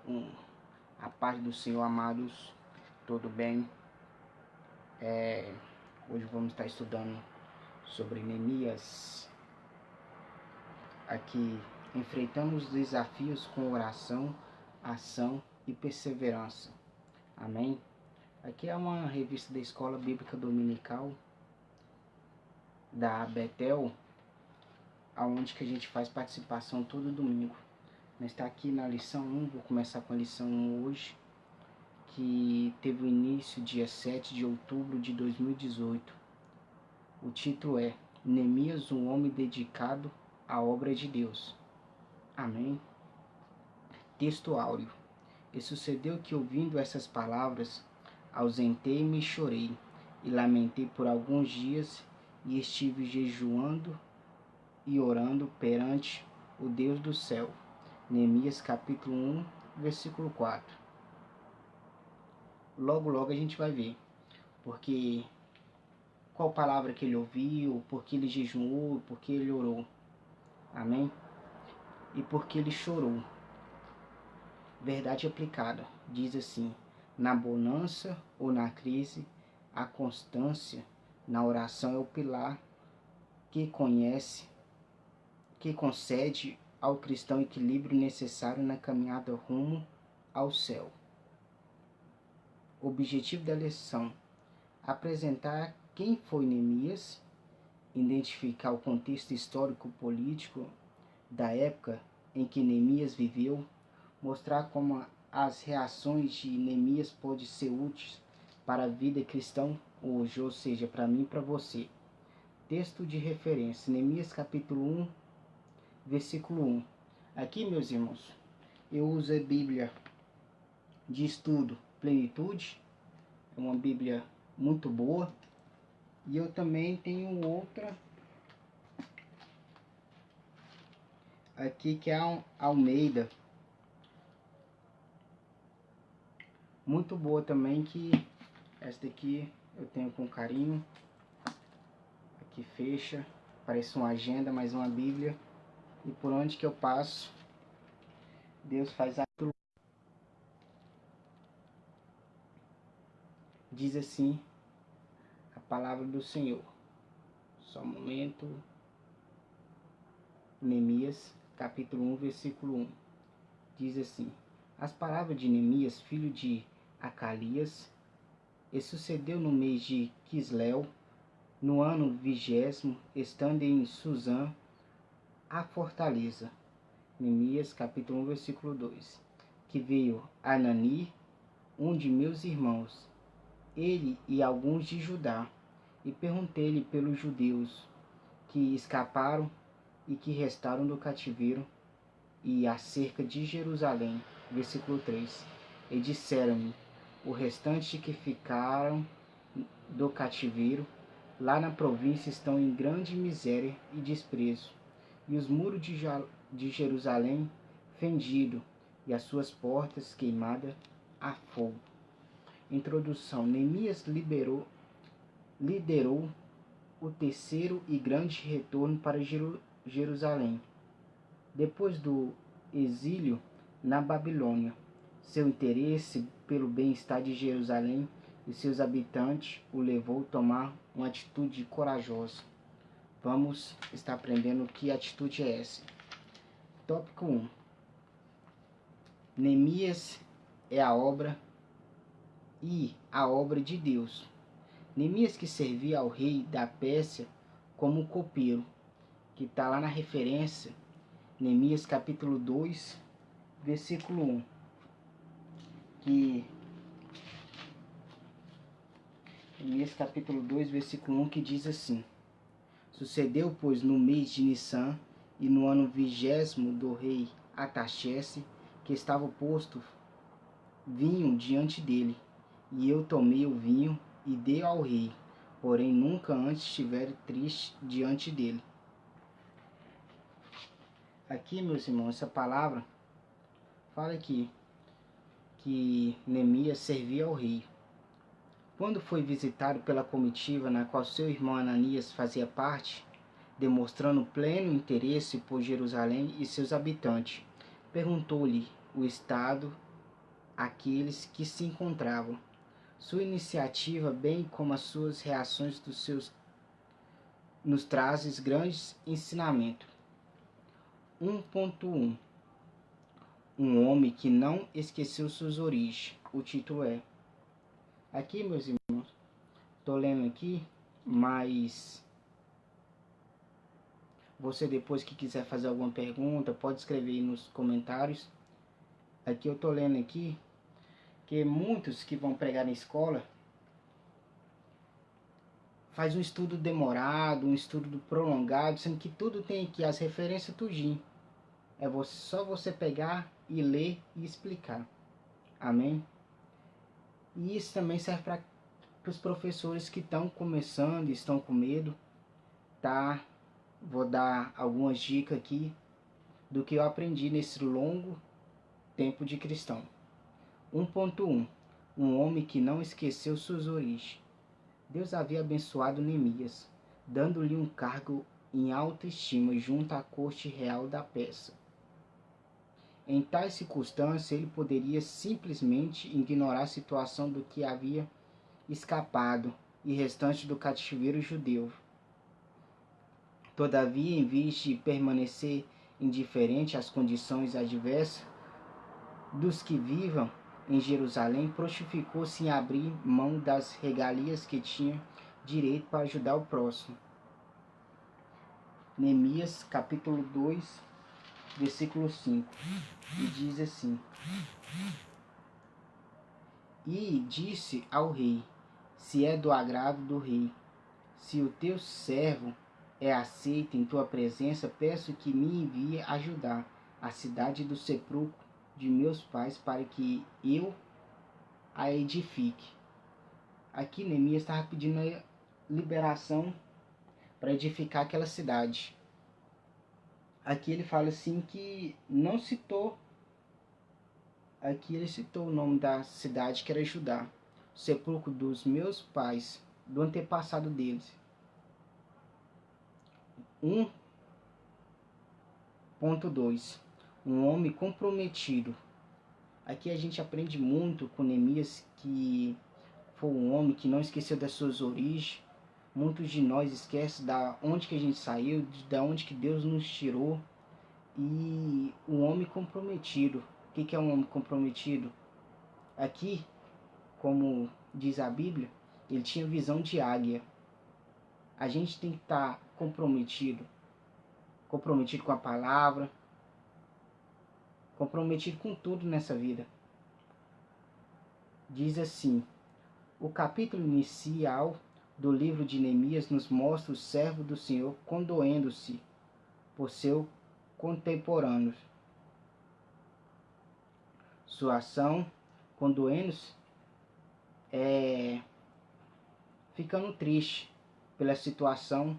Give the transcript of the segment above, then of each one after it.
Um, a paz do Senhor, amados, tudo bem? Hoje vamos estar estudando sobre Neemias, aqui enfrentando os desafios com oração, ação e perseverança. Amém? Aqui é uma revista da Escola Bíblica Dominical da Betel, aonde que a gente faz participação todo domingo. Nós está aqui na lição 1, vou começar com a lição 1 hoje, que teve o início dia 7 de outubro de 2018. O título é Neemias, um homem dedicado à obra de Deus. Amém? Texto áureo. E sucedeu que, ouvindo essas palavras, ausentei-me e chorei, e lamentei por alguns dias, e estive jejuando e orando perante o Deus do céu. Neemias capítulo 1, versículo 4. Logo a gente vai ver, porque qual palavra que ele ouviu, porque ele jejuou, porque ele orou. Amém? E porque ele chorou. Verdade aplicada, diz assim: na bonança ou na crise, a constância na oração é o pilar que concede ao cristão equilíbrio necessário na caminhada rumo ao céu. O objetivo da lição: apresentar quem foi Neemias, identificar o contexto histórico-político da época em que Neemias viveu, mostrar como as reações de Neemias podem ser úteis para a vida cristã hoje, ou seja, para mim e para você. Texto de referência, Neemias capítulo 1, versículo 1. Aqui, meus irmãos, eu uso a Bíblia de estudo Plenitude, é uma Bíblia muito boa, e eu também tenho outra aqui que é a Almeida, muito boa também, que esta aqui eu tenho com carinho, aqui fecha, parece uma agenda, mas uma Bíblia, e por onde que eu passo, Deus faz a... Diz assim a palavra do Senhor. Só um momento. Neemias, capítulo 1, versículo 1. Diz assim: as palavras de Neemias, filho de Acalias, e sucedeu no mês de Quisleu, no ano 20º, estando em Suzã, a fortaleza. Neemias, capítulo 1, versículo 2. Que veio Anani, um de meus irmãos, ele e alguns de Judá, e perguntei-lhe pelos judeus que escaparam e que restaram do cativeiro, e acerca de Jerusalém. Versículo 3. E disseram-me: o restante que ficaram do cativeiro, lá na província, estão em grande miséria e desprezo, e os muros de Jerusalém fendido, e as suas portas queimadas a fogo. Introdução. Neemias liderou o terceiro e grande retorno para Jerusalém, depois do exílio na Babilônia. Seu interesse pelo bem-estar de Jerusalém e seus habitantes o levou a tomar uma atitude corajosa. Vamos estar aprendendo que atitude é essa. Tópico 1. Neemias é a obra de Deus. Neemias, que servia ao rei da Pérsia como copeiro, que está lá na referência, Neemias capítulo 2, versículo 1, Neemias capítulo 2, versículo 1, que diz assim: sucedeu, pois, no mês de Nissan, e no ano 20º do rei Artaxerxes, que estava posto vinho diante dele, e eu tomei o vinho e dei ao rei, porém nunca antes estivera triste diante dele. Aqui, meus irmãos, essa palavra fala aqui que Neemias servia ao rei. Quando foi visitado pela comitiva na qual seu irmão Ananias fazia parte, demonstrando pleno interesse por Jerusalém e seus habitantes, perguntou-lhe o estado aqueles que se encontravam. Sua iniciativa, bem como as suas reações nos trazem grandes ensinamentos. 1.1 Um homem que não esqueceu suas origens. O título é. Aqui, meus irmãos, estou lendo aqui, mas você depois que quiser fazer alguma pergunta, pode escrever aí nos comentários. Aqui eu estou lendo aqui, que muitos que vão pregar na escola faz um estudo demorado, um estudo prolongado, sendo que tudo tem aqui, as referências tudinho. É só você pegar e ler e explicar. Amém? E isso também serve para os professores que estão começando, estão com medo, tá? Vou dar algumas dicas aqui do que eu aprendi nesse longo tempo de cristão. 1.1 Um homem que não esqueceu suas origens. Deus havia abençoado Neemias, dando-lhe um cargo em alta estima junto à corte real da Pérsia. Em tais circunstâncias, ele poderia simplesmente ignorar a situação do que havia escapado e restante do cativeiro judeu. Todavia, em vez de permanecer indiferente às condições adversas dos que vivam em Jerusalém, prontificou-se em abrir mão das regalias que tinha direito para ajudar o próximo. Neemias capítulo 2, versículo 5, e diz assim: E disse ao rei, se é do agrado do rei, se o teu servo é aceito em tua presença, peço que me envie ajudar a cidade do sepulcro de meus pais, para que eu a edifique. Aqui Neemias estava pedindo a liberação para edificar aquela cidade. Aqui ele fala assim que não citou, aqui ele citou o nome da cidade, que era Judá, o sepulcro dos meus pais, do antepassado deles. 1.2 Um homem comprometido. Aqui a gente aprende muito com Neemias, que foi um homem que não esqueceu das suas origens. Muitos de nós esquecem da onde que a gente saiu, da onde que Deus nos tirou. E um homem comprometido. O que é um homem comprometido? Aqui, como diz a Bíblia, ele tinha visão de águia. A gente tem que estar comprometido com a palavra, comprometido com tudo nessa vida. Diz assim: o capítulo inicial do livro de Neemias nos mostra o servo do Senhor condoendo-se por seu contemporâneo. Sua ação, condoendo-se, ficando triste pela situação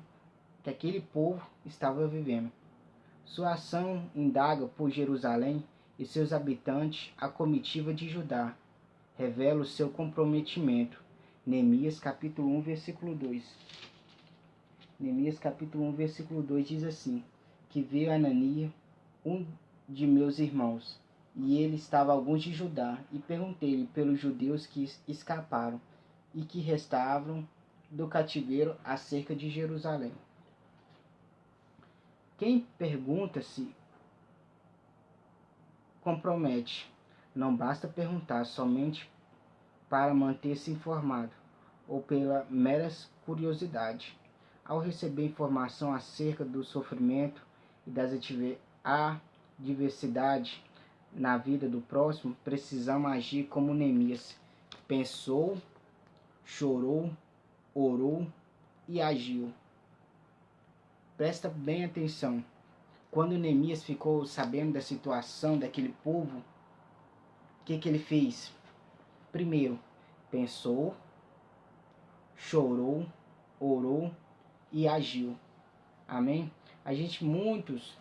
que aquele povo estava vivendo. Sua ação indaga por Jerusalém e seus habitantes, a comitiva de Judá. Revela o seu comprometimento. Neemias capítulo 1, versículo 2. Neemias capítulo 1, versículo 2 diz assim: que veio Ananias, um de meus irmãos, e ele estava alguns de Judá, e perguntei-lhe pelos judeus que escaparam e que restavam do cativeiro acerca de Jerusalém. Quem pergunta se compromete. Não basta perguntar somente para manter-se informado ou pela mera curiosidade. Ao receber informação acerca do sofrimento e das adversidades na vida do próximo, precisamos agir como Neemias. Pensou, chorou, orou e agiu. Presta bem atenção. Quando Neemias ficou sabendo da situação daquele povo, o que ele fez? Primeiro, pensou, chorou, orou e agiu. Amém? Muitos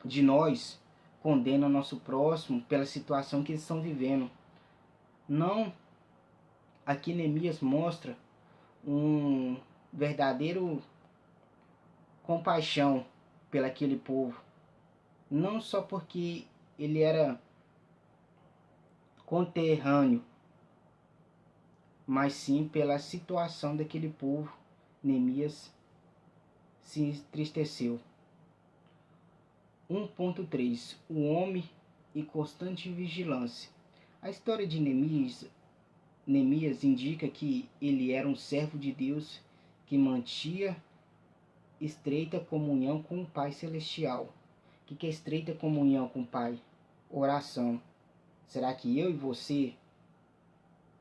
de nós condenam o nosso próximo pela situação que eles estão vivendo. Não, aqui Neemias mostra um verdadeiro compaixão pelaquele povo. Não só porque ele era conterrâneo, mas sim pela situação daquele povo. Neemias se entristeceu. 1.3 O homem e constante vigilância. A história de Neemias indica que ele era um servo de Deus que mantinha estreita comunhão com o Pai Celestial. O que é estreita comunhão com o Pai? Oração. Será que eu e você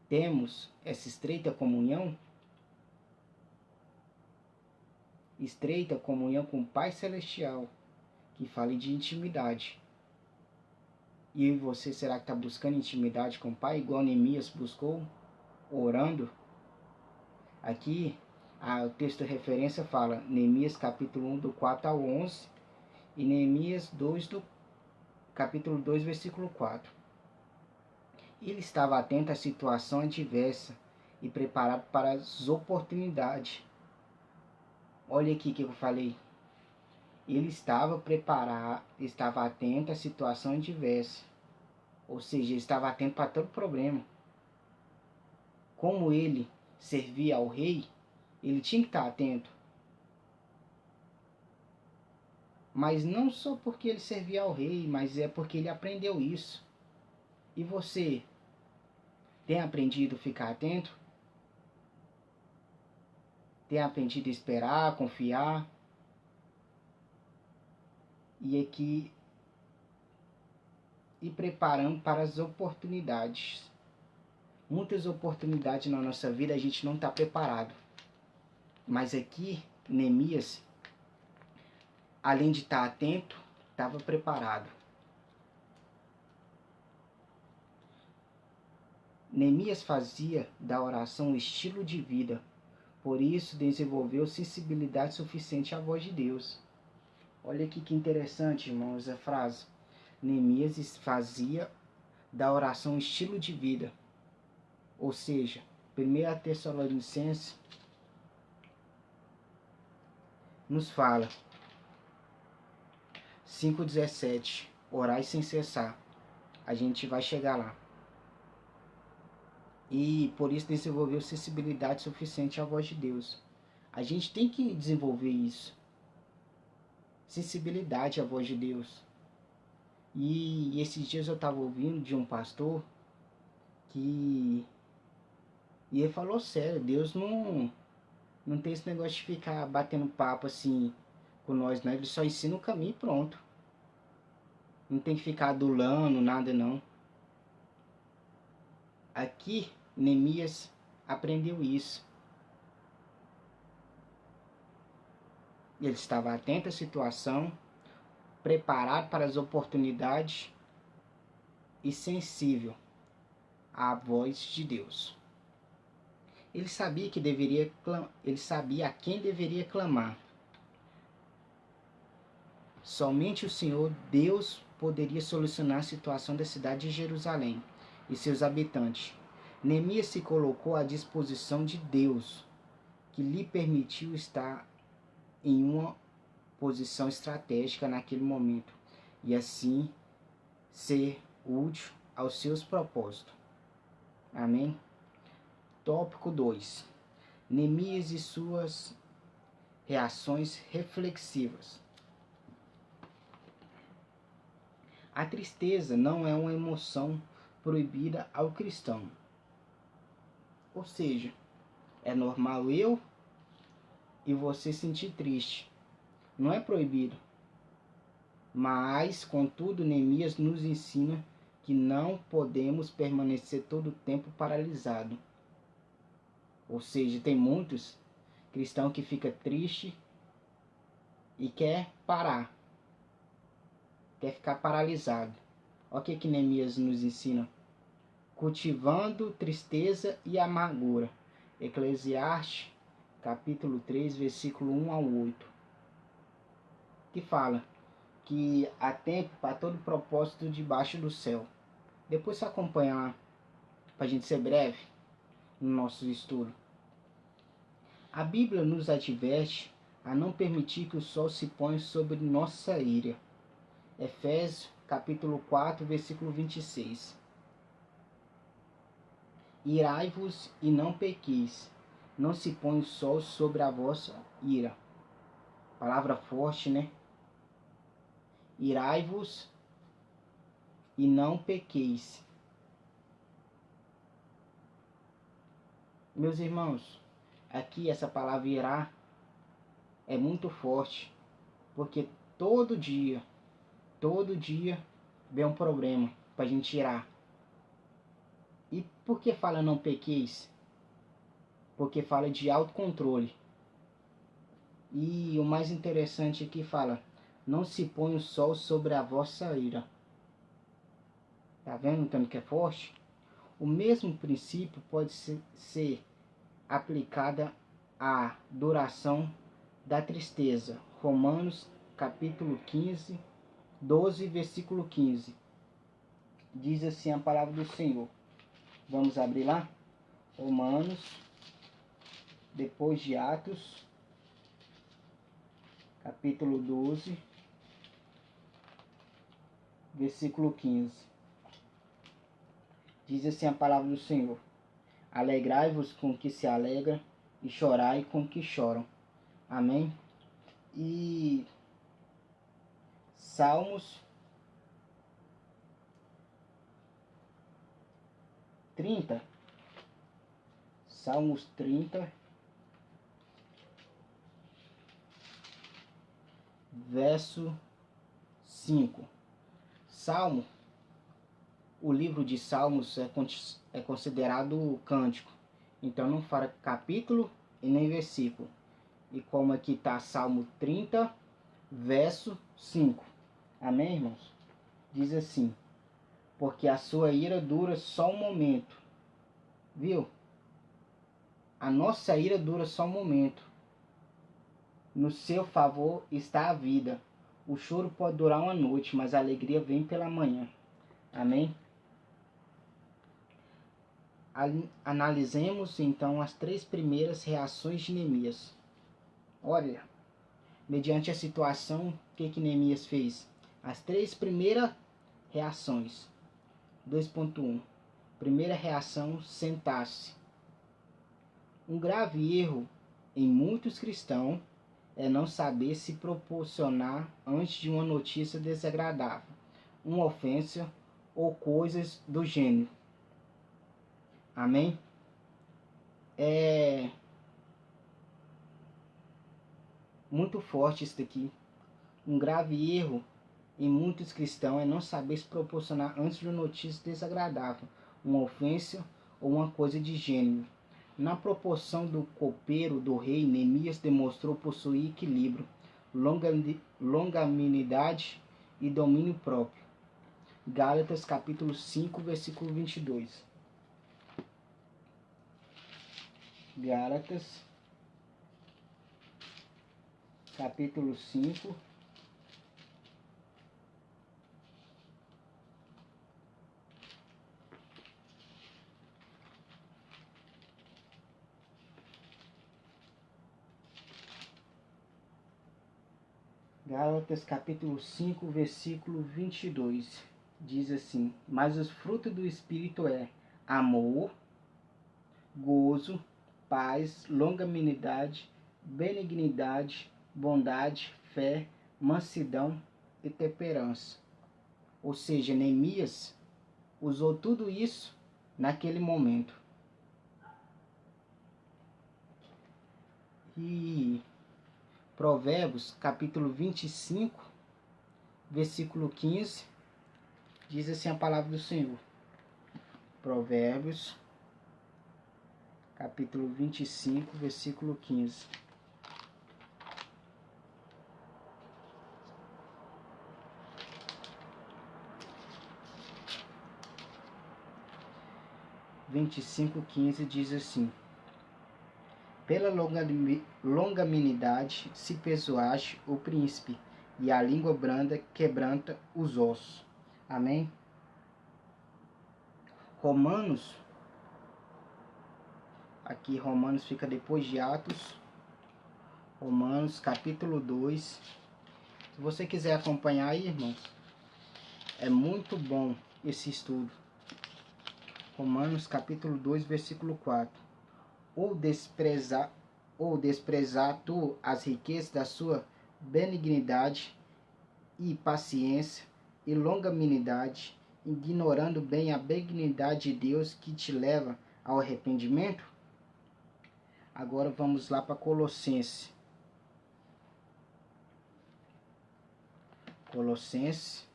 temos essa estreita comunhão? Estreita comunhão com o Pai Celestial, que fala de intimidade. E eu e você, será que está buscando intimidade com o Pai, igual Neemias buscou, orando? Aqui, o texto de referência fala Neemias capítulo 1, do 4 ao 11, e Neemias 2, do capítulo 2, versículo 4. Ele estava atento à situação adversa e preparado para as oportunidades. Olha aqui que eu falei. Ele estava preparado, estava atento à situação adversa. Ou seja, ele estava atento para todo problema. Como ele servia ao rei, ele tinha que estar atento. Mas não só porque ele servia ao rei, mas é porque ele aprendeu isso. E você tem aprendido a ficar atento? Tem aprendido a esperar, confiar? E preparando para as oportunidades. Muitas oportunidades na nossa vida a gente não está preparado. Mas aqui, Neemias, além de estar atento, estava preparado. Neemias fazia da oração um estilo de vida. Por isso desenvolveu sensibilidade suficiente à voz de Deus. Olha aqui que interessante, irmãos, a frase. Neemias fazia da oração um estilo de vida. Ou seja, 1 Tessalonicenses nos fala 5,17 orai sem cessar. A gente vai chegar lá. E por isso desenvolveu sensibilidade suficiente à voz de Deus. A gente tem que desenvolver isso. Sensibilidade à voz de Deus. E esses dias eu estava ouvindo de um pastor e ele falou sério, Deus não tem esse negócio de ficar batendo papo assim com nós, não. Ele só ensina o caminho e pronto. Não tem que ficar adulando nada, não. Aqui, Neemias aprendeu isso. Ele estava atento à situação, preparado para as oportunidades e sensível à voz de Deus. Ele sabia a quem deveria clamar. Somente o Senhor Deus poderia solucionar a situação da cidade de Jerusalém e seus habitantes. Neemias se colocou à disposição de Deus, que lhe permitiu estar em uma posição estratégica naquele momento e assim ser útil aos seus propósitos. Amém? Tópico 2. Neemias e suas reações reflexivas. A tristeza não é uma emoção proibida ao cristão. Ou seja, é normal eu e você sentir triste. Não é proibido. Mas, contudo, Neemias nos ensina que não podemos permanecer todo o tempo paralisado. Ou seja, tem muitos cristãos que ficam tristes e quer parar. Quer ficar paralisado. Olha o que Neemias nos ensina. Cultivando tristeza e amargura. Eclesiastes, capítulo 3, versículo 1 ao 8. Que fala que há tempo para todo propósito debaixo do céu. Depois você acompanha lá, para a gente ser breve no nosso estudo. A Bíblia nos adverte a não permitir que o sol se ponha sobre nossa ira. Efésios, capítulo 4, versículo 26. Irai-vos e não pequeis, não se põe o sol sobre a vossa ira. Palavra forte, né? Irai-vos e não pequeis. Meus irmãos, aqui essa palavra irá é muito forte, porque todo dia vem um problema para a gente irar. E por que fala não pequeis? Porque fala de autocontrole. E o mais interessante aqui fala, não se põe o sol sobre a vossa ira. Tá vendo tanto que é forte? O mesmo princípio pode ser aplicada à duração da tristeza. Romanos capítulo 15, 12, versículo 15. Diz assim a palavra do Senhor. Vamos abrir lá? Romanos, depois de Atos, capítulo 12, versículo 15. Diz assim a palavra do Senhor. Alegrai-vos com que se alegra e chorai com que choram. Amém? E Salmos 30. Salmos 30, verso 5. Salmo, o livro de Salmos é considerado cântico. Então não fala capítulo e nem versículo. E como aqui está Salmo 30, verso 5. Amém, irmãos? Diz assim: porque a sua ira dura só um momento. Viu? A nossa ira dura só um momento. No seu favor está a vida. O choro pode durar uma noite, mas a alegria vem pela manhã. Amém? Analisemos então as 3 primeiras reações de Neemias. Olha, mediante a situação, o que Neemias fez? As 3 primeiras reações. 2.1. Primeira reação, sentar-se. Um grave erro em muitos cristãos é não saber se proporcionar antes de uma notícia desagradável, uma ofensa ou coisas do gênero. Amém? É muito forte isso daqui. Um grave erro em muitos cristãos é não saber se proporcionar antes de uma notícia desagradável, uma ofensa ou uma coisa de gênero. Na proporção do copeiro do rei, Neemias demonstrou possuir equilíbrio, longanimidade e domínio próprio. Gálatas capítulo 5, versículo 22. Gálatas capítulo 5, Gálatas capítulo 5, versículo 22, diz assim: mas os frutos do Espírito é amor, gozo, paz, longanimidade, benignidade, bondade, fé, mansidão e temperança. Ou seja, Neemias usou tudo isso naquele momento. E Provérbios, capítulo 25, versículo 15, diz assim a palavra do Senhor. Provérbios, capítulo 25, versículo 15. Diz assim: pela longanimidade se persuade o príncipe, e a língua branda quebranta os ossos. Amém? Romanos, aqui Romanos fica depois de Atos. Romanos capítulo 2. Se você quiser acompanhar aí, irmãos, é muito bom esse estudo. Romanos capítulo 2, versículo 4. Ou desprezar tu as riquezas da sua benignidade e paciência e longanimidade, ignorando bem a benignidade de Deus que te leva ao arrependimento? Agora vamos lá para Colossenses. Colossenses.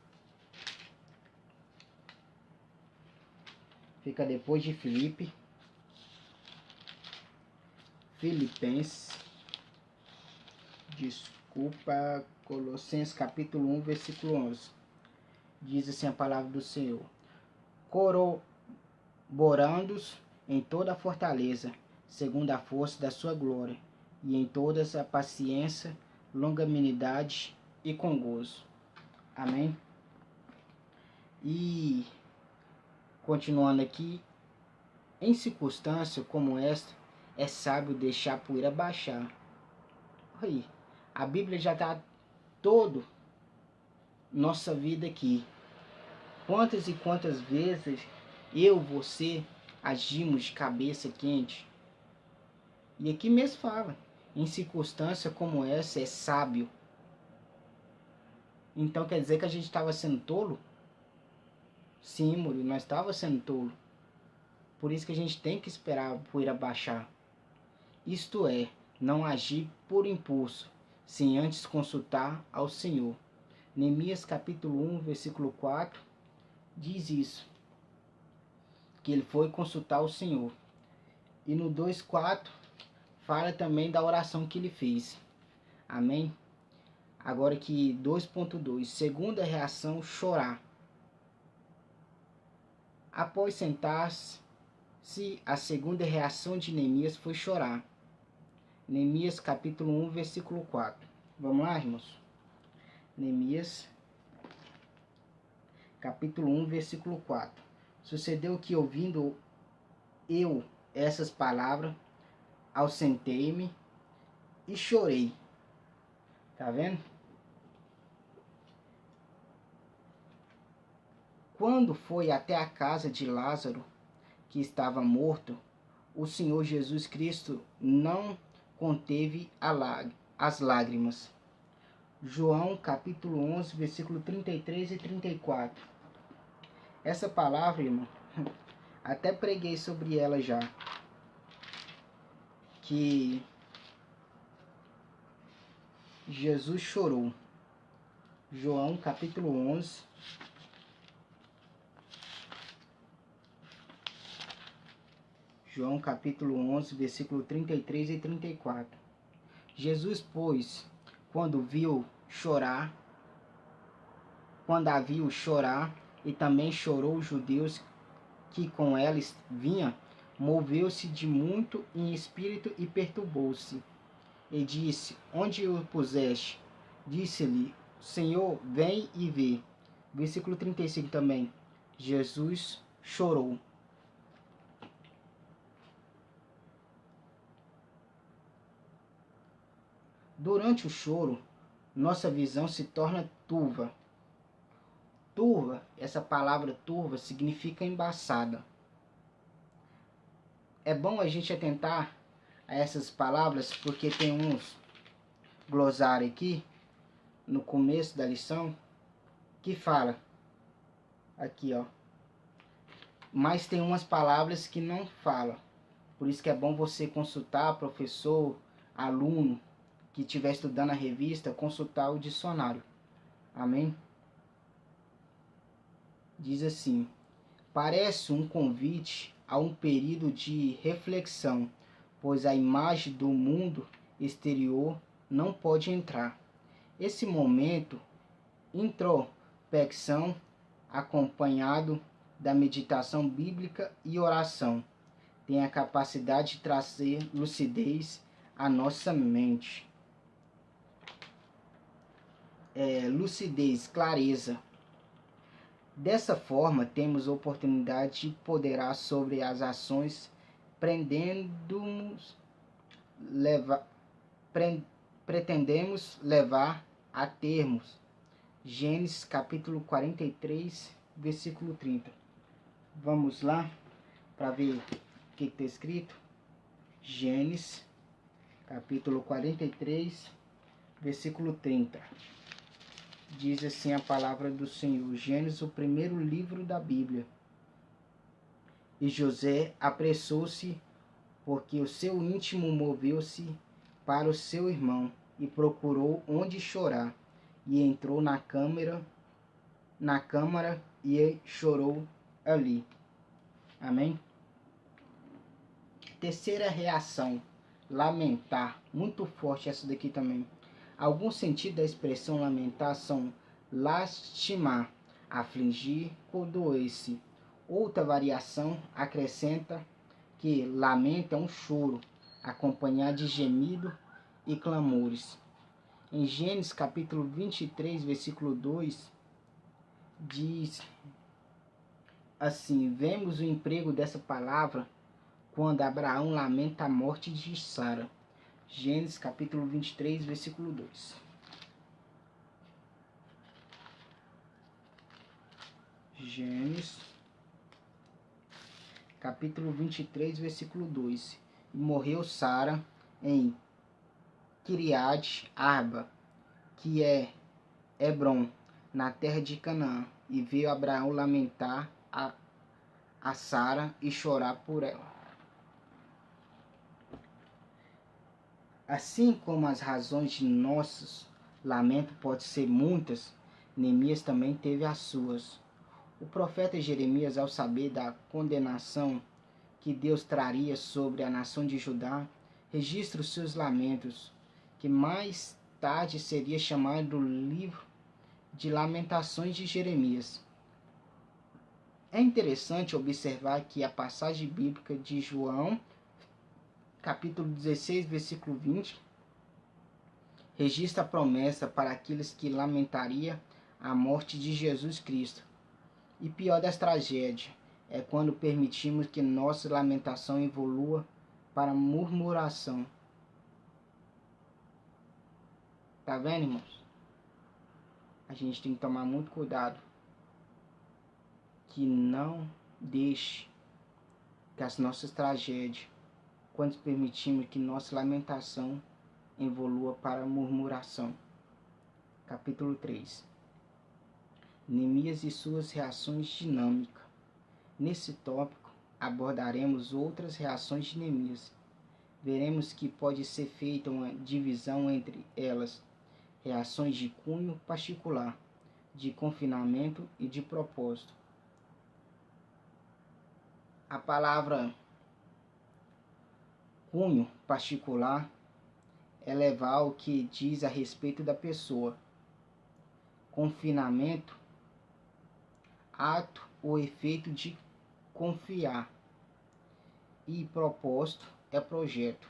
Fica depois de Filipe. Filipenses. Desculpa. Colossenses capítulo 1, versículo 11. Diz assim a palavra do Senhor: corroborando-os em toda a fortaleza, segundo a força da sua glória, e em todas a paciência, longanimidade e com gozo. Amém? E continuando aqui, em circunstância como esta, é sábio deixar a poeira baixar. Aí, a Bíblia já está toda nossa vida aqui. Quantas e quantas vezes eu, você, agimos de cabeça quente? E aqui mesmo fala, em circunstância como essa é sábio. Então quer dizer que a gente estava sendo tolo? Sim, Murilo, nós estávamos sendo tolo. Por isso que a gente tem que esperar a poeira baixar. Isto é, não agir por impulso, sem antes consultar ao Senhor. Neemias capítulo 1, versículo 4, diz isso. Que ele foi consultar o Senhor. E no 2,4 fala também da oração que ele fez. Amém? Agora aqui 2,2. Segunda reação, chorar. Após sentar-se, a segunda reação de Neemias foi chorar. Neemias capítulo 1, versículo 4. Vamos lá, irmãos? Neemias capítulo 1, versículo 4. Sucedeu que, ouvindo eu essas palavras, aussentei-me e chorei. Tá vendo? Quando foi até a casa de Lázaro, que estava morto, o Senhor Jesus Cristo não conteve as lágrimas. João capítulo 11, versículo 33 e 34. Essa palavra, irmão, até preguei sobre ela já. Que Jesus chorou. João capítulo 11. João capítulo 11, versículo 33 e 34. Jesus, pois, quando a viu chorar, e também chorou os judeus que com ela vinham, moveu-se de muito em espírito e perturbou-se. E disse: onde o puseste? Disse-lhe: Senhor, vem e vê. Versículo 35 também. Jesus chorou. Durante o choro, nossa visão se torna turva. Turva, essa palavra turva significa embaçada. É bom a gente atentar a essas palavras, porque tem uns glossários aqui, no começo da lição, que fala, aqui ó, mas tem umas palavras que não falam. Por isso que é bom você consultar, professor, aluno, que estiver estudando a revista, consultar o dicionário. Amém? Diz assim: parece um convite a um período de reflexão, pois a imagem do mundo exterior não pode entrar. Esse momento, introspecção, acompanhado da meditação bíblica e oração, tem a capacidade de trazer lucidez à nossa mente. Lucidez, clareza. Dessa forma, temos oportunidade de ponderar sobre as ações, pretendemos levar a termos. Gênesis capítulo 43, versículo 30. Vamos lá? para ver o que está escrito. Gênesis, capítulo 43, versículo 30. Diz assim a palavra do Senhor. Gênesis, o primeiro livro da Bíblia. E José apressou-se, porque o seu íntimo moveu-se para o seu irmão, e procurou onde chorar, e entrou na câmara e chorou ali. Amém? Terceira reação, lamentar. Muito forte essa daqui também. Alguns sentidos da expressão lamentar são lastimar, afligir, condoer-se. Outra variação acrescenta que lamento é um choro, acompanhado de gemido e clamores. Em Gênesis capítulo 23, versículo 2, diz assim: vemos o emprego dessa palavra quando Abraão lamenta a morte de Sara. Gênesis capítulo 23, versículo 2. Gênesis capítulo 23, versículo 2. E morreu Sara em Kiriat Arba, que é Hebron, na terra de Canaã. E veio Abraão lamentar a Sara e chorar por ela. Assim como as razões de nossos lamentos podem ser muitas, Neemias também teve as suas. O profeta Jeremias, ao saber da condenação que Deus traria sobre a nação de Judá, registra os seus lamentos, que mais tarde seria chamado do livro de Lamentações de Jeremias. É interessante observar que a passagem bíblica de João, capítulo 16, versículo 20, registra a promessa para aqueles que lamentariam a morte de Jesus Cristo. E pior das tragédias é quando permitimos que nossa lamentação evolua para murmuração. Tá vendo, irmãos? A gente tem que tomar muito cuidado que não deixe que as nossas tragédias, quando permitimos que nossa lamentação evolua para murmuração. Capítulo 3. Neemias e suas reações dinâmicas. Nesse tópico, abordaremos outras reações de Neemias. Veremos que pode ser feita uma divisão entre elas: reações de cunho particular, de confinamento e de propósito. A palavra cunho particular é levar ao que diz a respeito da pessoa. Confinamento, ato ou efeito de confiar. E propósito é projeto.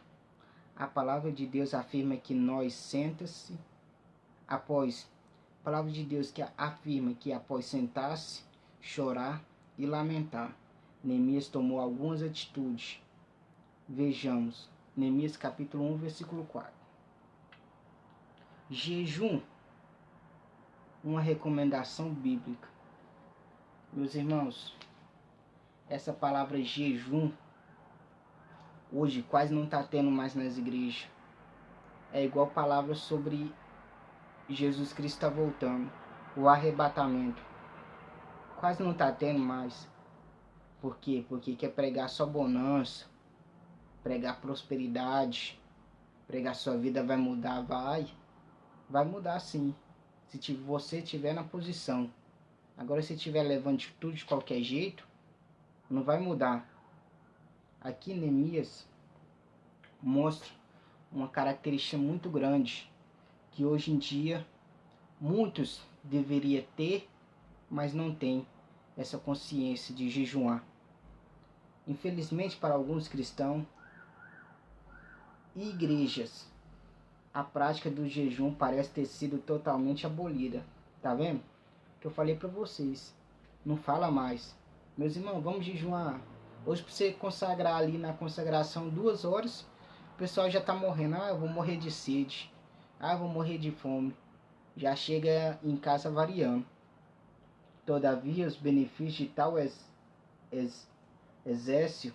A palavra de Deus afirma que nós senta-se após a palavra de Deus que afirma que após sentar-se, chorar e lamentar, Neemias tomou algumas atitudes. Vejamos, Neemias capítulo 1, versículo 4. Jejum, uma recomendação bíblica. Meus irmãos, essa palavra jejum hoje quase não está tendo mais nas igrejas. É igual palavra sobre Jesus Cristo está voltando, o arrebatamento. Quase não está tendo mais. Por quê? Porque quer pregar só bonança, pregar prosperidade, pregar sua vida vai mudar, vai mudar sim, se você estiver na posição. Agora se estiver levando tudo de qualquer jeito, não vai mudar. Aqui Neemias mostra uma característica muito grande, que hoje em dia muitos deveriam ter, mas não têm essa consciência de jejuar. Infelizmente para alguns cristãos e igrejas, a prática do jejum parece ter sido totalmente abolida. Tá vendo? Que eu falei para vocês. Não fala mais. Meus irmãos, vamos jejuar. Hoje para você consagrar ali na consagração 2 horas, o pessoal já tá morrendo. Ah, eu vou morrer de sede. Ah, eu vou morrer de fome. Já chega em casa variando. Todavia, os benefícios de tal exército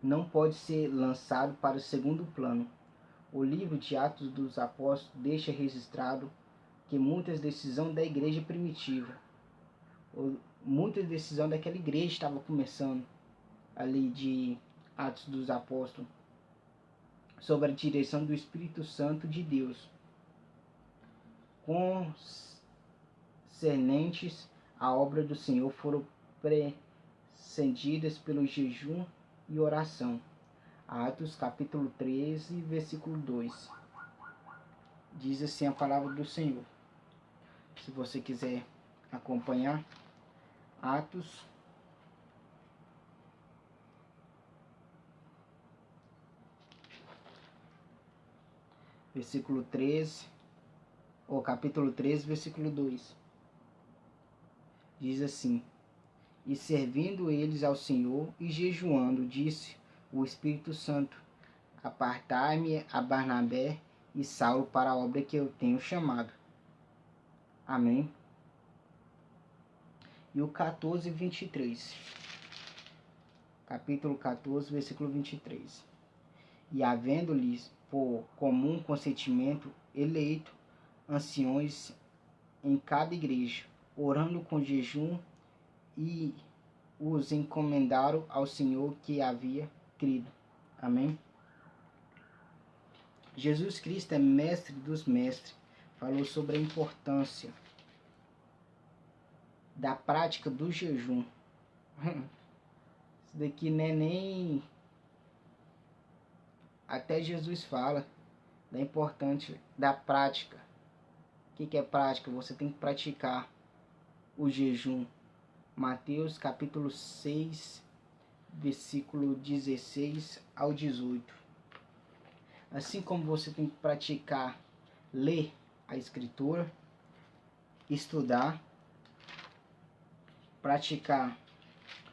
não pode ser lançado para o segundo plano. O livro de Atos dos Apóstolos deixa registrado que muitas decisões da igreja primitiva, muitas decisões daquela igreja estava começando ali de Atos dos Apóstolos, sobre a direção do Espírito Santo de Deus, concernentes à obra do Senhor, foram precedidas pelo jejum e oração. Atos capítulo 13, versículo 2. Diz assim a palavra do Senhor. Se você quiser acompanhar, Atos versículo 13, ou capítulo 13, versículo 2. Diz assim: E servindo eles ao Senhor e jejuando, disse o Espírito Santo: Apartai-me a Barnabé e Saulo para a obra que eu tenho chamado. Amém. E o 14, 23. Capítulo 14, versículo 23. E havendo-lhes por comum consentimento eleito anciões em cada igreja, orando com jejum, e os encomendaram ao Senhor que havia crido. Amém. Jesus Cristo é mestre dos mestres. Falou sobre a importância da prática do jejum. Isso daqui não é nem... Até Jesus fala da importância da prática. O que é prática? Você tem que praticar o jejum. Mateus capítulo 6, versículo 16 ao 18. Assim como você tem que praticar, ler a Escritura, estudar, praticar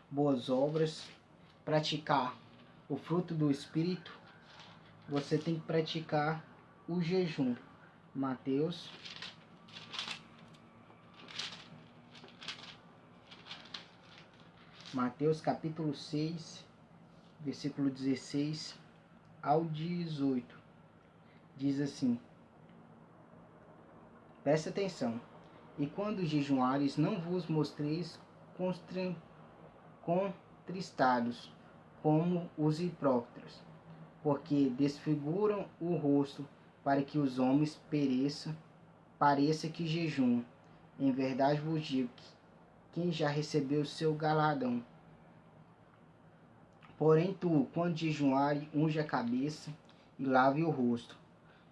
boas obras, praticar o fruto do Espírito, você tem que praticar o jejum. Mateus capítulo 6, versículo 16 ao 18. Diz assim: presta atenção. E quando jejuares, não vos mostreis contristados como os hipócritas, porque desfiguram o rosto para que os homens pareça que jejuam. Em verdade vos digo que quem já recebeu seu galardão. Porém tu, quando jejuares, unge a cabeça e lave o rosto,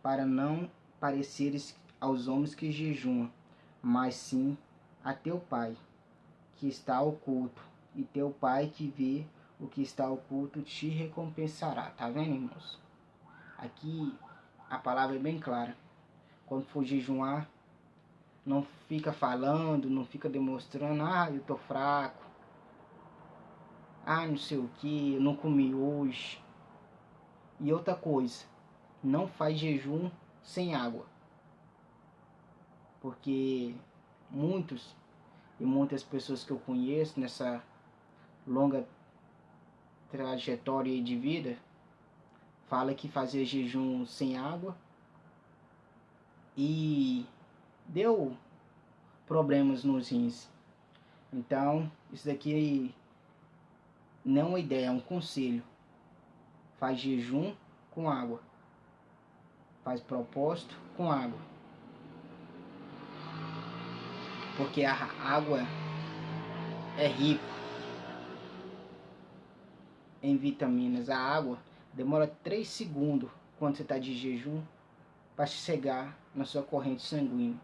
para não pareceres aos homens que jejuam, mas sim a teu Pai, que está oculto, e teu Pai que vê o que está oculto te recompensará. Tá vendo, irmãos? Aqui a palavra é bem clara. Quando for jejuar, não fica falando, não fica demonstrando: ah, eu tô fraco, ah, não sei o que, eu não comi hoje. E outra coisa, não faz jejum sem água, porque muitas pessoas que eu conheço nessa longa trajetória de vida fala que fazia jejum sem água e deu problemas nos rins. Então isso daqui não é uma ideia, é um conselho. Faz jejum com água, faz propósito com água, porque a água é rica em vitaminas. A água demora 3 segundos quando você está de jejum para chegar na sua corrente sanguínea.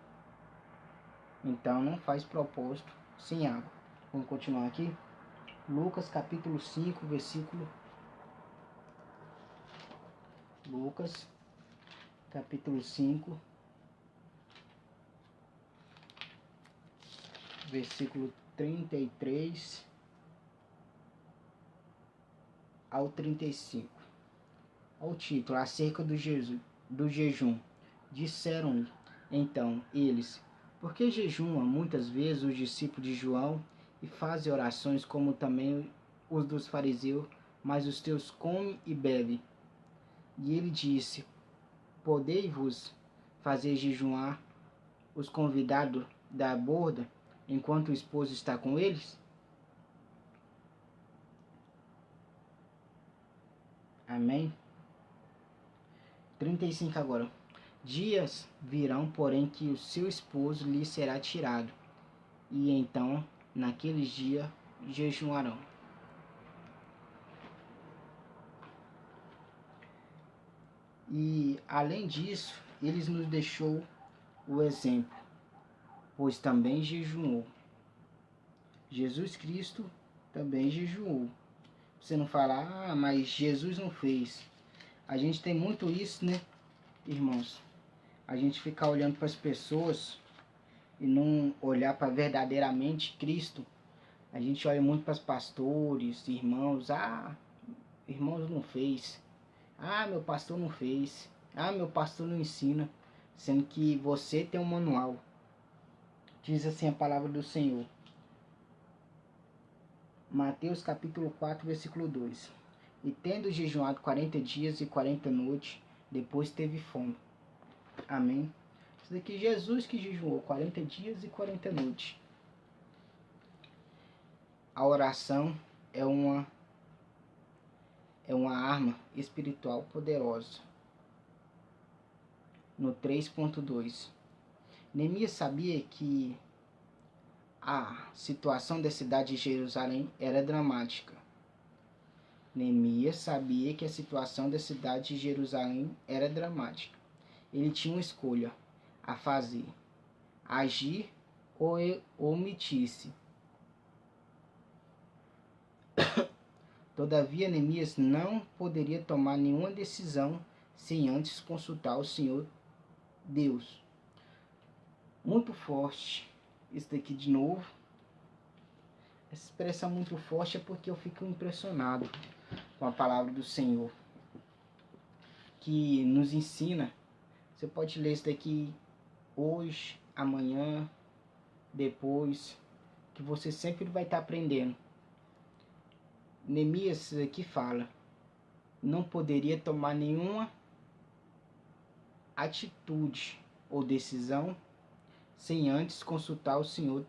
Então não faz propósito sem água. Vamos continuar aqui. Lucas capítulo 5, versículo... Lucas capítulo 5, versículo 33 ao 35. Ao título, acerca do jejum. Disseram-lhe então eles: por que jejuam muitas vezes os discípulos de João e fazem orações, como também os dos fariseus, mas os teus comem e bebem. E ele disse: Podei-vos fazer jejuar os convidados da borda, enquanto o esposo está com eles? Amém? 35 agora. Dias virão, porém, que o seu esposo lhe será tirado, e então, naqueles dias, jejuarão. E, além disso, ele nos deixou o exemplo, pois também jejuou. Jesus Cristo também jejuou. Você não fala, mas Jesus não fez. A gente tem muito isso, né, irmãos? A gente ficar olhando para as pessoas e não olhar para verdadeiramente Cristo. A gente olha muito para os pastores, irmãos. Irmãos não fez. Meu pastor não fez. Meu pastor não ensina. Sendo que você tem um manual. Diz assim a palavra do Senhor. Mateus capítulo 4, versículo 2. E tendo jejuado 40 dias e 40 noites, depois teve fome. Amém? Isso daqui é Jesus que jejuou 40 dias e 40 noites. A oração é uma arma espiritual poderosa. No 3.2. Neemias sabia que a situação da cidade de Jerusalém era dramática. Neemias sabia que a situação da cidade de Jerusalém era dramática. Ele tinha uma escolha a fazer: agir ou omitir-se. Todavia, Neemias não poderia tomar nenhuma decisão sem antes consultar o Senhor Deus. Muito forte. Isso daqui de novo. Essa expressão muito forte é porque eu fico impressionado com a palavra do Senhor, que nos ensina. Você pode ler isso daqui hoje, amanhã, depois, que você sempre vai estar aprendendo. Neemias aqui fala: não poderia tomar nenhuma atitude ou decisão sem antes consultar o Senhor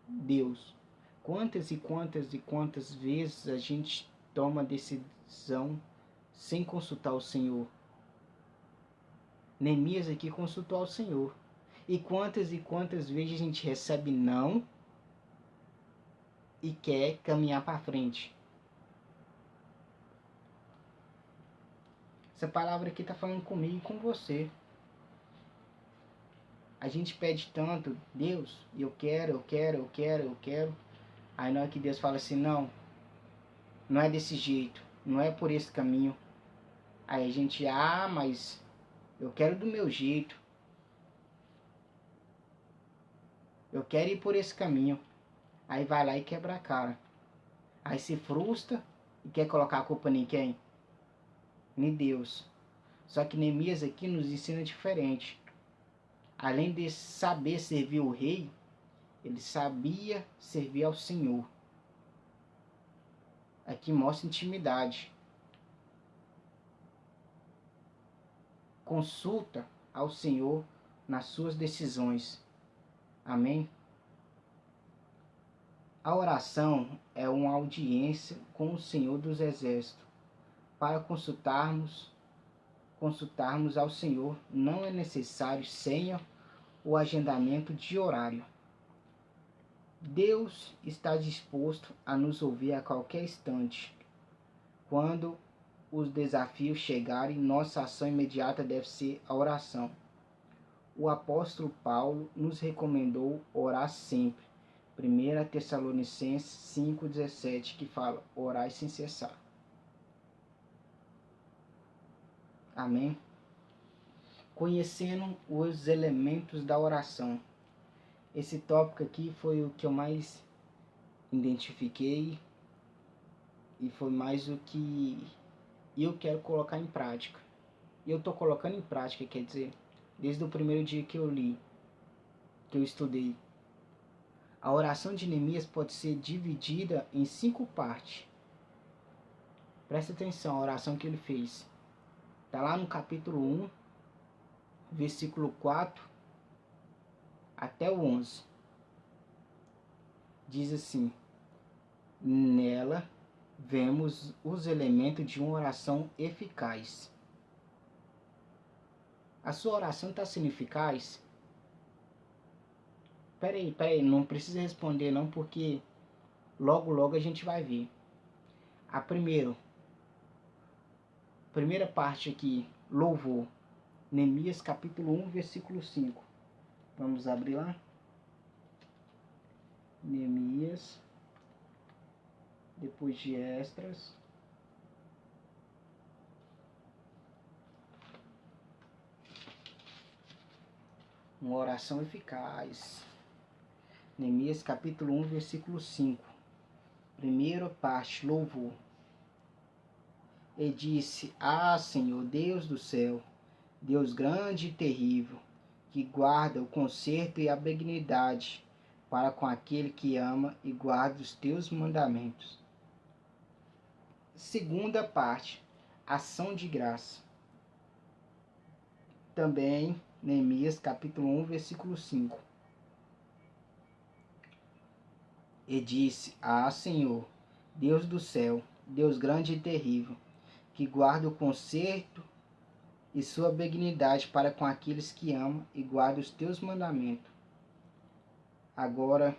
Deus. Quantas e quantas e quantas vezes a gente toma decisão sem consultar o Senhor? Neemias aqui consultou ao Senhor. E quantas vezes a gente recebe não e quer caminhar para frente? Essa palavra aqui está falando comigo e com você. A gente pede tanto: Deus, eu quero. Aí na hora que Deus fala assim: não é desse jeito, não é por esse caminho. Aí a gente: mas eu quero do meu jeito. Eu quero ir por esse caminho. Aí vai lá e quebra a cara. Aí se frustra e quer colocar a culpa em quem? Em Deus. Só que Neemias aqui nos ensina diferente. Além de saber servir o rei, ele sabia servir ao Senhor. Aqui mostra intimidade. Consulta ao Senhor nas suas decisões. Amém? A oração é uma audiência com o Senhor dos Exércitos. Para consultarmos ao Senhor, não é necessário senha ou agendamento de horário. Deus está disposto a nos ouvir a qualquer instante. Quando os desafios chegarem, nossa ação imediata deve ser a oração. O apóstolo Paulo nos recomendou orar sempre. 1 Tessalonicenses 5,17, que fala: orai sem cessar. Amém? Conhecendo os elementos da oração. Esse tópico aqui foi o que eu mais identifiquei e foi mais o que eu quero colocar em prática. E eu estou colocando em prática, quer dizer, desde o primeiro dia que eu li, que eu estudei. A oração de Neemias pode ser dividida em 5 partes. Presta atenção, a oração que ele fez. Está lá no capítulo 1, versículo 4 até o 11. Diz assim: nela vemos os elementos de uma oração eficaz. A sua oração está sendo eficaz? Peraí, não precisa responder não, porque logo a gente vai ver. A primeira parte aqui, louvor. Neemias capítulo 1, versículo 5. Vamos abrir lá. Neemias, depois de Esdras. Uma oração eficaz. Neemias capítulo 1, versículo 5. Primeira parte, louvor. E disse: Ah, Senhor, Deus do céu, Deus grande e terrível, que guarda o conserto e a benignidade para com aquele que ama e guarda os teus mandamentos. Segunda parte, ação de graça. Também Neemias capítulo 1, versículo 5. E disse: Ah, Senhor, Deus do céu, Deus grande e terrível, que guarda o conserto e sua benignidade para com aqueles que amam e guardam os teus mandamentos. Agora,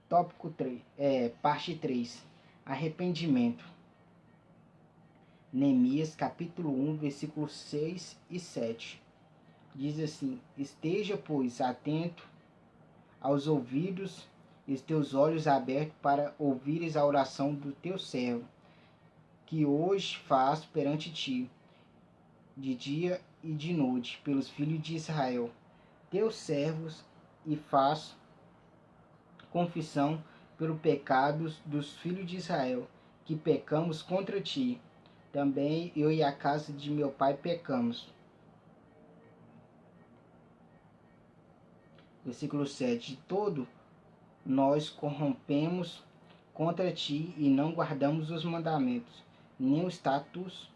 tópico 3, parte 3, arrependimento. Neemias capítulo 1, versículos 6 e 7. Diz assim: esteja, pois, atento aos ouvidos e os teus olhos abertos para ouvires a oração do teu servo, que hoje faço perante ti, de dia e de noite, pelos filhos de Israel, teus servos, e faço confissão pelos pecados dos filhos de Israel, que pecamos contra ti. Também eu e a casa de meu pai pecamos. Versículo 7. De todo nós corrompemos contra ti e não guardamos os mandamentos, nem os estatutos,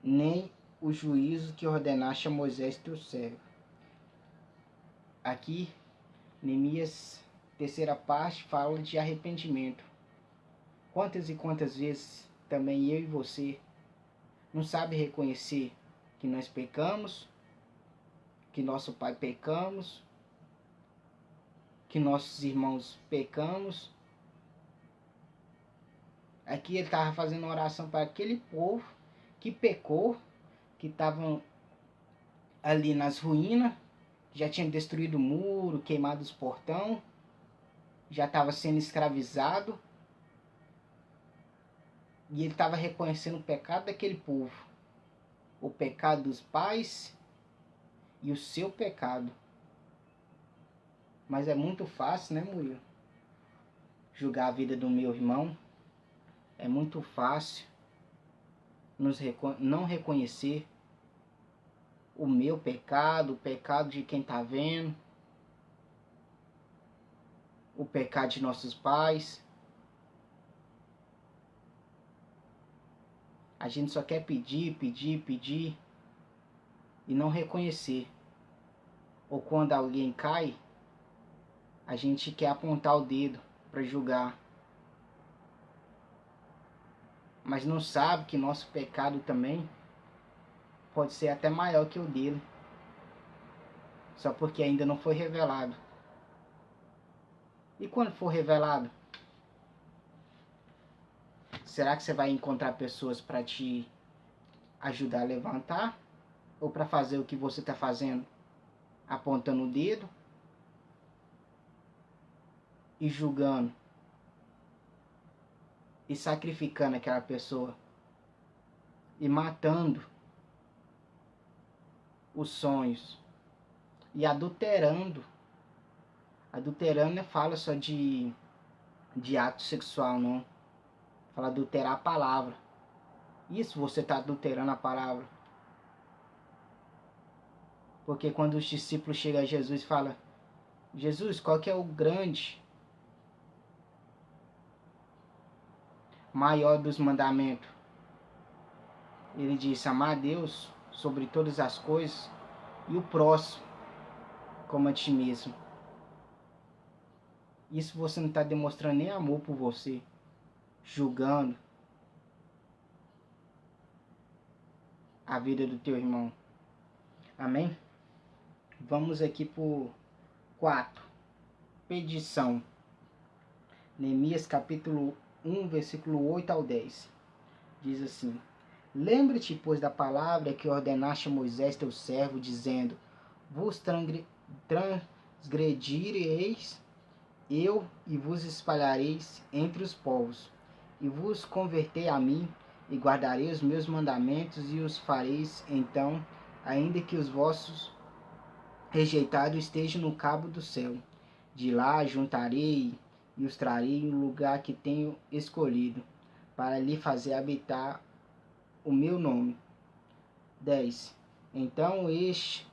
nem o juízo que ordenaste a Moisés teu servo. Aqui, Neemias, terceira parte, fala de arrependimento. Quantas e quantas vezes também eu e você não sabe reconhecer que nós pecamos, que nosso pai pecamos, que nossos irmãos pecamos. Aqui ele estava fazendo oração para aquele povo que pecou, que estavam ali nas ruínas, já tinham destruído o muro, queimado os portão, já estava sendo escravizado. E ele estava reconhecendo o pecado daquele povo, o pecado dos pais e o seu pecado. Mas é muito fácil, né, Murilo? Julgar a vida do meu irmão. É muito fácil não reconhecer o meu pecado, o pecado de quem está vendo, o pecado de nossos pais. A gente só quer pedir e não reconhecer. Ou quando alguém cai, a gente quer apontar o dedo para julgar. Mas não sabe que nosso pecado também pode ser até maior que o dele. Só porque ainda não foi revelado. E quando for revelado? Será que você vai encontrar pessoas para te ajudar a levantar? Ou para fazer o que você está fazendo? Apontando o dedo e julgando e sacrificando aquela pessoa e matando os sonhos e adulterando. Adulterando não fala só de ato sexual, não. Fala adulterar a palavra. Isso, você está adulterando a palavra. Porque quando os discípulos chegam a Jesus e falam: Jesus, qual que é o grande maior dos mandamentos? Ele disse: amar a Deus sobre todas as coisas e o próximo como a ti mesmo. Isso você não está demonstrando nem amor por você, julgando a vida do teu irmão. Amém? Vamos aqui por 4. Pedição. Neemias capítulo 1, versículo 8 ao 10. Diz assim: lembra-te, pois, da palavra que ordenaste a Moisés teu servo, dizendo: vos transgredireis eu e vos espalhareis entre os povos, e vos convertei a mim, e guardarei os meus mandamentos, e os fareis então, ainda que os vossos rejeitados estejam no cabo do céu. De lá juntarei e os trarei no lugar que tenho escolhido, para lhe fazer habitar o meu nome. 10. Então estes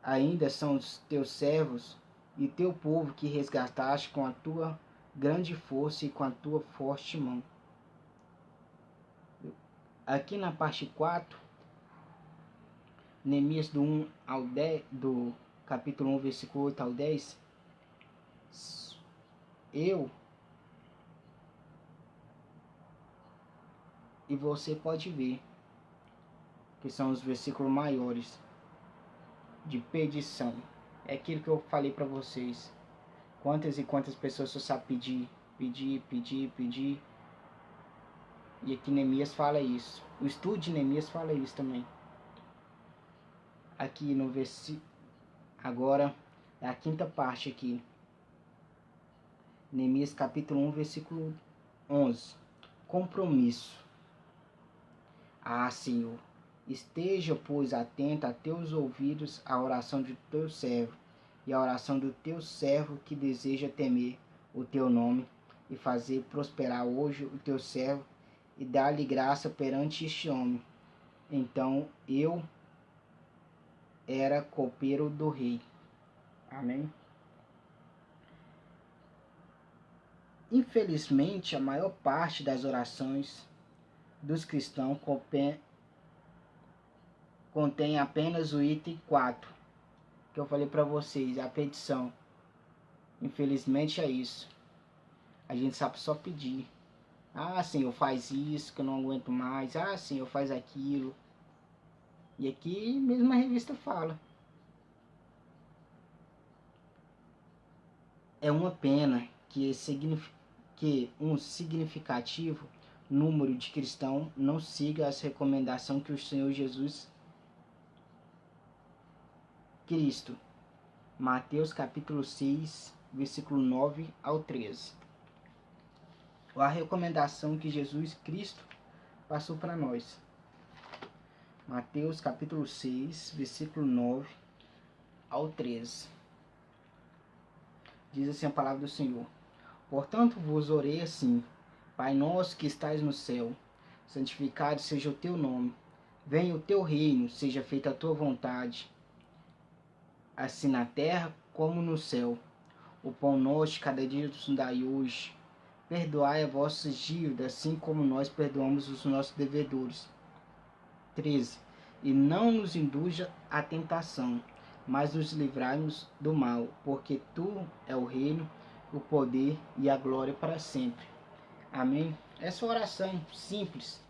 ainda são os teus servos e teu povo que resgataste com a tua grande força e com a tua forte mão. Aqui na parte 4, Neemias do 1 ao 10, do capítulo 1, versículo 8 ao 10, eu e você pode ver que são os versículos maiores de pedição. É aquilo que eu falei para vocês. Quantas e quantas pessoas só sabem pedir. E aqui Neemias fala isso. O estudo de Neemias fala isso também. Aqui no versículo, agora é a quinta parte aqui. Neemias capítulo 1, versículo 11. Compromisso. Ah, Senhor, esteja, pois, atento a teus ouvidos à oração de teu servo e à oração do teu servo que deseja temer o teu nome e fazer prosperar hoje o teu servo e dar-lhe graça perante este homem. Então eu era copeiro do rei. Amém? Infelizmente, a maior parte das orações dos cristãos contém apenas o item 4, que eu falei para vocês, a petição. Infelizmente é isso. A gente sabe só pedir. Ah, Senhor, faz isso que eu não aguento mais. Ah, Senhor, faz aquilo. E aqui mesmo a revista fala. É uma pena que um significativo número de cristãos não siga as recomendações que o Senhor Jesus Cristo, Mateus capítulo 6, versículo 9 ao 13. A recomendação que Jesus Cristo passou para nós. Mateus capítulo 6, versículo 9 ao 13. Diz assim a palavra do Senhor: portanto vos orei assim: Pai nosso que estais no céu, santificado seja o teu nome. Venha o teu reino, seja feita a tua vontade, assim na terra como no céu. O pão nosso cada dia nos dai hoje. Perdoai as vossas dívidas, assim como nós perdoamos os nossos devedores. 13. E não nos induza à tentação, mas nos livrai-nos do mal, porque tu é o reino, o poder e a glória para sempre. Amém? Essa oração simples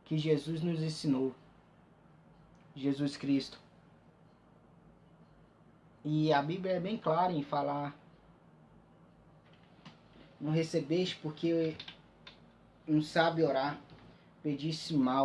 que Jesus nos ensinou. Jesus Cristo. E a Bíblia é bem clara em falar: não recebeste porque não sabe orar, pediste mal.